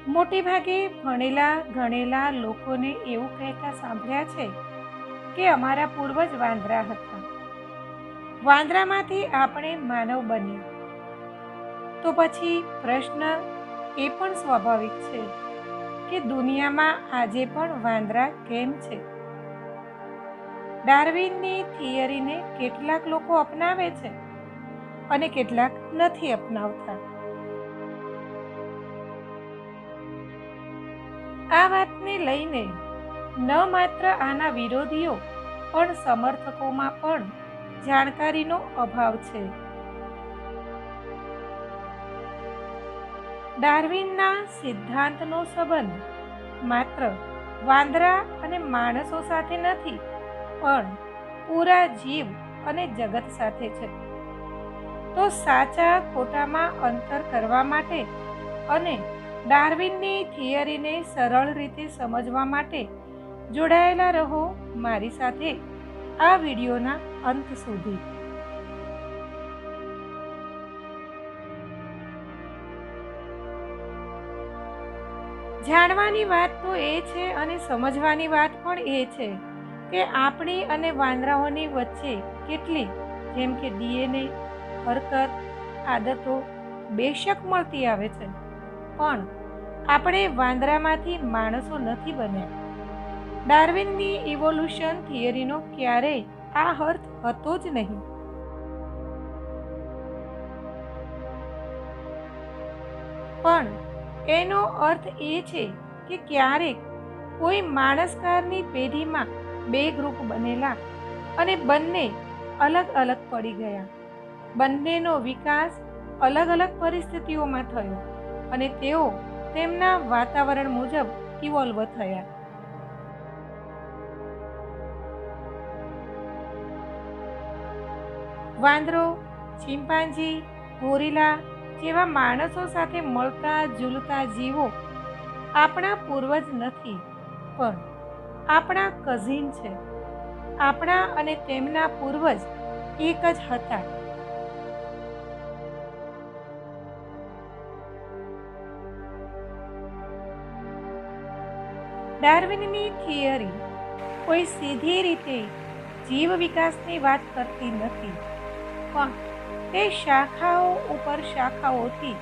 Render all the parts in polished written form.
મોટે ભાગે ભણેલા ગણેલા લોકોને એવું કહેતા સાંભળ્યા છે કે અમારા પૂર્વજ વાંદરા હતા. વાંદરામાંથી આપણે માનવ બન્યા. તો પછી પ્રશ્ન એ પણ સ્વાભાવિક છે કે દુનિયામાં આજે પણ વાંદરા કેમ છે? ડાર્વિનની થિયરીને કેટલાક લોકો અપનાવે છે અને કેટલાક નથી અપનાવતા. આ વાતને લઈને ન માત્ર આના વિરોધીઓ પણ સમર્થકોમાં પણ જાણકારીનો અભાવ છે. ડાર્વિનના સિદ્ધાંતનો સંબંધ માત્ર વાંદરા અને માણસો સાથે નથી, પણ પૂરા જીવ અને જગત સાથે છે. તો સાચા ખોટામાં અંતર કરવા માટે અને ડાર્વિનની થિયરીને સરળ રીતે સમજવા માટે જોડાયેલા રહો મારી સાથે આ વિડીયોના અંત સુધી. જાણવાની વાત તો એ છે અને સમજવાની વાત પણ એ છે કે આપણી અને વાંદરાઓની વચ્ચે કેટલી, જેમ કે ડીએનએ, હરકત, આદતો બેશક મળતી આવે છે, પણ આપણે વાંદરામાંથી માણસો નથી બન્યા. ડાર્વિનની ઇવોલ્યુશન થિયરીનો ક્યારેય આ અર્થ હતો જ નહીં. પણ એનો અર્થ એ છે કે ક્યારેક કોઈ માણસકારની પેઢીમાં બે ગ્રુપ બનેલા અને બંને અલગ અલગ પડી ગયા. બંનેનો વિકાસ અલગ અલગ પરિસ્થિતિઓમાં થયો અને તેઓ તેમના વાતાવરણ મુજબ ઇવોલ્વ થયા. વાંદરો, ચિમ્પાન્જી, ગોરિલા જેવા માણસો સાથે મળતા ઝૂલતા જીવો આપણા પૂર્વજ નથી, પણ આપણા કઝિન છે. આપણા અને તેમના પૂર્વજ એક જ હતા. ડાર્વિનની થિયરી કોઈ સીધી રીતે જીવ વિકાસની વાત કરતી નથી, પણ તે શાખાઓ ઉપર શાખાઓથી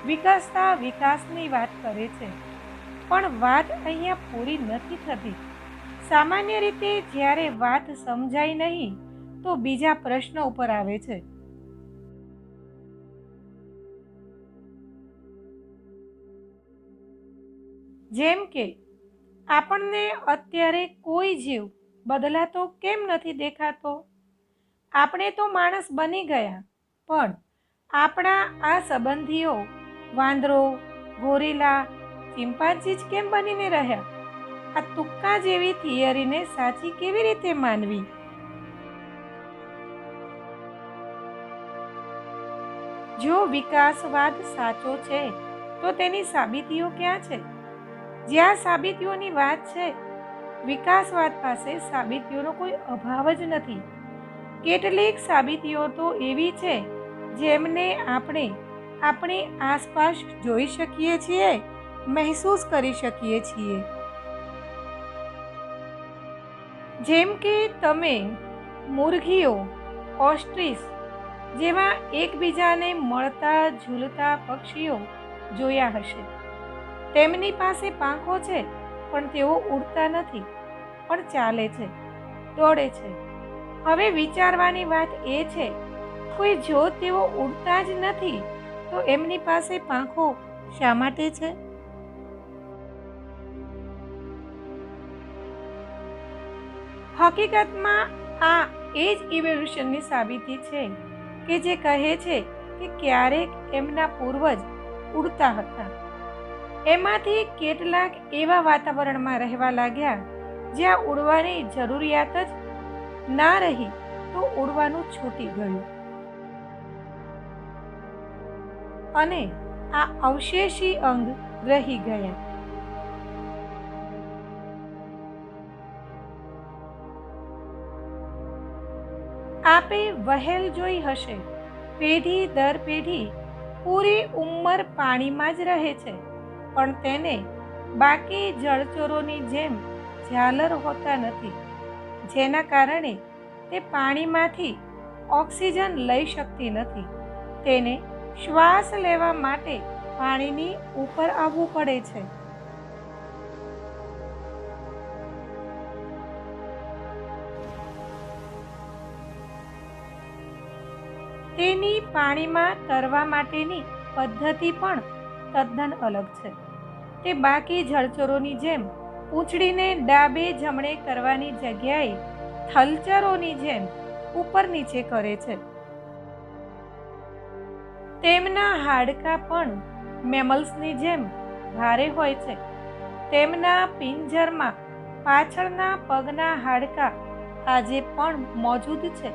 વિકસતા વિકાસની વાત કરે છે. પણ વાત અહીંયા પૂરી નથી થતી. સામાન્ય રીતે જ્યારે વાત સમજાય નહીં તો બીજા પ્રશ્ન ઉપર આવે છે. જેમ કે આપણને અત્યારે કોઈ જીવ બદલાતો કેમ નથી દેખાતો? આપણે તો માણસ બની ગયા, પણ આપણા આ સંબંધીઓ વાંદરો, ગોરિલા, ચિમ્પાન્જી જ કેમ બનીને રહ્યા? આ તુક્કા જેવી થિયરીને સાચી કેવી રીતે માનવી? જો વિકાસવાદ સાચો છે તો તેની સાબિતીઓ ક્યાં છે? જ્યાં સાબિતીઓની વાત છે, વિકાસવાદ પાસે સાબિતીઓનો કોઈ અભાવ જ નથી. કેટલીક સાબિતીઓ તો એવી છે જેમને આપણે આપણી આસપાસ જોઈ શકીએ છીએ, મહેસૂસ કરી શકીએ છીએ. જેમ કે તમે મુરઘીઓ, ઓસ્ટ્રીચ જેવા એકબીજાને મળતા ઝૂલતા પક્ષીઓ જોયા હશે. તેમની પાસે પાંખો છે, પણ તેઓ ઉડતા નથી, પણ ચાલે છે, દોડે છે. હવે વિચારવાની વાત એ છે, કોઈ જો તેઓ ઉડતા જ નથી તો એમની પાસે પાંખો શા માટે છે? હકીકતમાં આ એ જ ઇવોલ્યુશનની સાબિતી છે કે જે કહે છે કે ક્યારેક એમના પૂર્વજ ઉડતા હતા. એમાંથી કેટલાક એવા વાતાવરણમાં રહેવા લાગ્યા જ્યાં ઉડવાની જરૂરિયાત જ ના રહી તો ઉડવાનું છૂટી ગયું. અને આ અવશેષી અંગ રહી ગયા. આપે વહેલ જોઈ હશે, પેઢી દર પેઢી પૂરી ઉંમર પાણીમાં જ રહે છે. પણ તેને બાકી જળચરોની જેમ ઝાલર હોતા નથી, જેના કારણે તે પાણીમાંથી ઓક્સિજન લઈ શકતી નથી. તેને શ્વાસ લેવા માટે પાણીની ઉપર આવવું પડે છે. તેની પાણીમાં તરવા માટેની પદ્ધતિ પણ તદ્દન અલગ છે. તે બાકી જળચરોની જેમ પૂંછડીને ડાબે જમણે કરવાની જગ્યાએ થલચરોની જેમ ઉપર નીચે કરે છે. તેમના હાડકાં પણ મેમલ્સની જેમ ભારે હોય છે. તેમના પિંજરમાં પાછળના પગના હાડકાં આજે પણ મોજૂદ છે.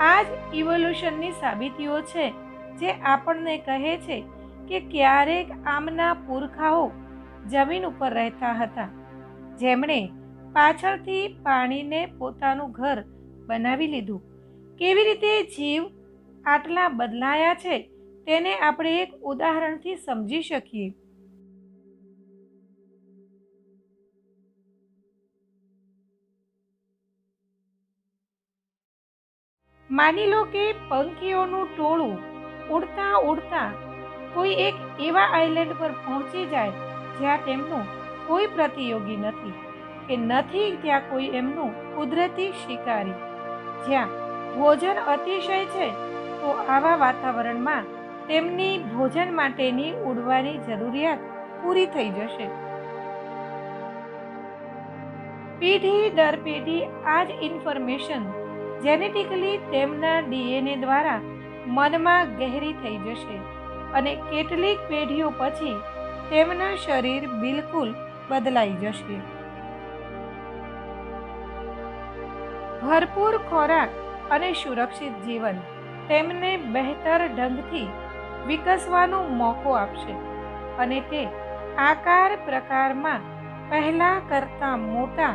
આ જ ઇવોલ્યુશનની સાબિતીઓ છે જે આપણને કહે છે કે ક્યારેક આમના પુરખાઓ જમીન ઉપર રહેતા હતા, જેમણે પાછળથી પાણીને પોતાનું ઘર બનાવી લીધું. કેવી રીતે જીવ આટલા બદલાયા છે તેને આપણે એક ઉદાહરણથી સમજી શકીએ. માની લો કે પંખીઓનું ટોળું ઉડતા ઉડતા કોઈ એક એવા આઇલેન્ડ પર પહોંચી જાય જ્યાં તેમનું કોઈ પ્રતિયોગી નથી કે નથી ત્યાં કોઈ એમનું કુદરતી શિકારી, જ્યાં ભોજન અતિશય છે. તો આવા વાતાવરણમાં તેમની ભોજન માટેની ઉડવાની જરૂરિયાત પૂરી થઈ જશે. પેઢી દર પેઢી આ જ ઇન્ફોર્મેશન જેનેટિકલી તેમના ડીએનએ દ્વારા મનમાં ગહેરી થઈ જશે અને કેટલીક પેઢીઓ પછી તેમના શરીર બિલકુલ બદલાઈ જશે. ભરપૂર ખોરાક અને સુરક્ષિત જીવન તેમને બહેતર ઢંગથી વિકસવાનો મોકો આપશે અને તે આકાર પ્રકારમાં પહેલા કરતાં મોટા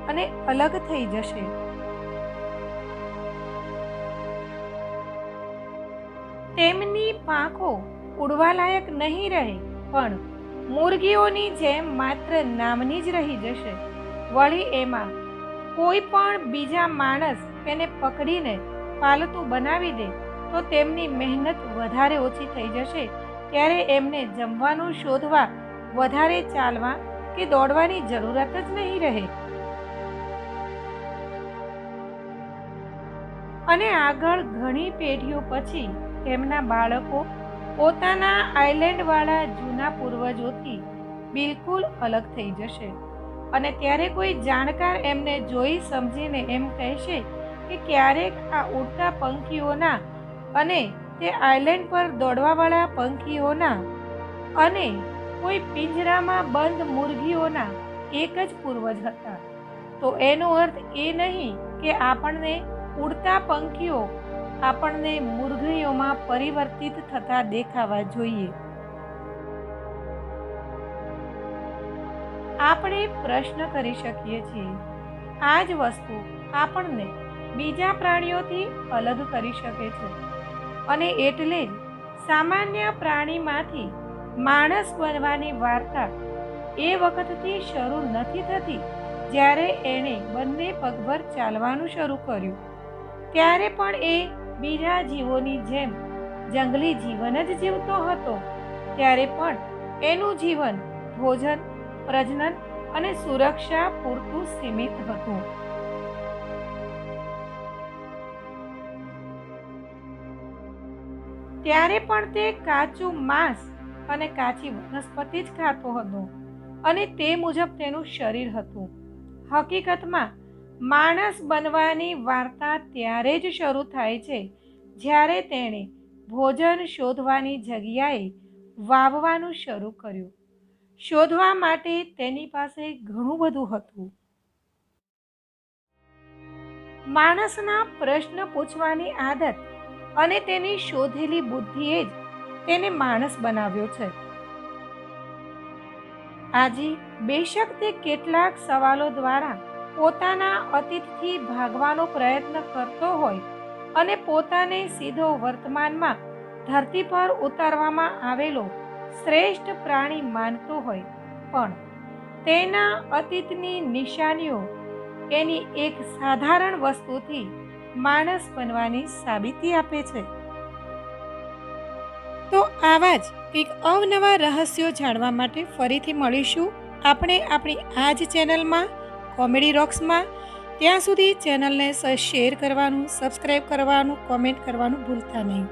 અને અલગ થઈ જશે. તેમની પાંખો ઉડવા લાયક નહીં રહે, પણ મુરગીઓની જેમ માત્ર નામની જ રહી જશે. વળી એમાં કોઈ પણ બીજા માણસ તેને પકડીને પાલતું બનાવી દે તો તેમની મહેનત વધારે ઓછી થઈ જશે. ત્યારે એમને જમવાનું શોધવા વધારે ચાલવા કે દોડવાની જરૂરત જ નહીં રહે. અને આગળ ઘણી પેઢીઓ પછી તેમના બાળકો પોતાના આઇલેન્ડવાળા જૂના પૂર્વજોથી બિલકુલ અલગ થઈ જશે અને ત્યારે કોઈ જાણકાર એમને જોઈ સમજીને એમ કહેશે કે ક્યારેક આ ઉડતા પંખીઓના અને તે આઇલેન્ડ પર દોડવાવાળા પંખીઓના અને કોઈ પિંજરામાં બંધ મુરગીઓના એક જ પૂર્વજ હતા. તો એનો અર્થ એ નહીં કે આપણને ઉડતા પંખીઓ આપણને મુરગીઓમાં પરિવર્તિત થતા દેખાવા જોઈએ. આપણે પ્રશ્ન કરી શકીએ છીએ, આ જ વસ્તુ આપણને બીજા પ્રાણીઓથી અલગ કરી શકે છે અને એટલે જ સામાન્ય પ્રાણીમાંથી માણસ બનવાની વાર્તા એ વખતથી શરૂ નથી થતી જ્યારે એણે બંને પગભર ચાલવાનું શરૂ કર્યું. ત્યારે પણ એ બીજા જીવોની જેમ જંગલી જીવન જ જીવતો હતો. ત્યારે પણ એનું જીવન ભોજન, પ્રજનન અને સુરક્ષા પૂરતું સીમિત હતું. ત્યારે પણ તે કાચું માંસ અને કાચી વનસ્પતિ જ ખાતો હતો અને તે મુજબ તેનું શરીર હતું. હકીકતમાં માણસ બનવાની વાર્તા ત્યારે જ શરૂ થાય છે જ્યારે તેણે ભોજન શોધવાની જગ્યાએ વાવવાનું શરૂ કર્યું. શોધવા માટે તેની પાસે ઘણું બધું હતું. માણસના પ્રશ્ન પૂછવાની આદત અને તેની શોધેલી બુદ્ધિએ જ તેને માણસ બનાવ્યો છે. આજે બેશક તે કેટલાક સવાલો દ્વારા પોતાના અતીતથી ભાગવાનો પ્રયત્ન કરતો હોય અને પોતાને સીધો વર્તમાનમાં ધરતી પર ઉતારવામાં આવેલો શ્રેષ્ઠ પ્રાણી માનતો હોય પણ તેના અતીતની નિશાનીઓ એની એક સાધારણ વસ્તુથી માણસ બનવાની સાબિતી આપે છે. તો આવા જ કંઈક અવનવા રહસ્યો જાણવા માટે ફરીથી મળીશું આપણે આપણી આ જ ચેનલમાં કોમેડી રોક્સમાં. ત્યાં સુધી ચેનલને શેર કરવાનું, સબસ્ક્રાઈબ કરવાનું, કોમેન્ટ કરવાનું ભૂલતા નહીં.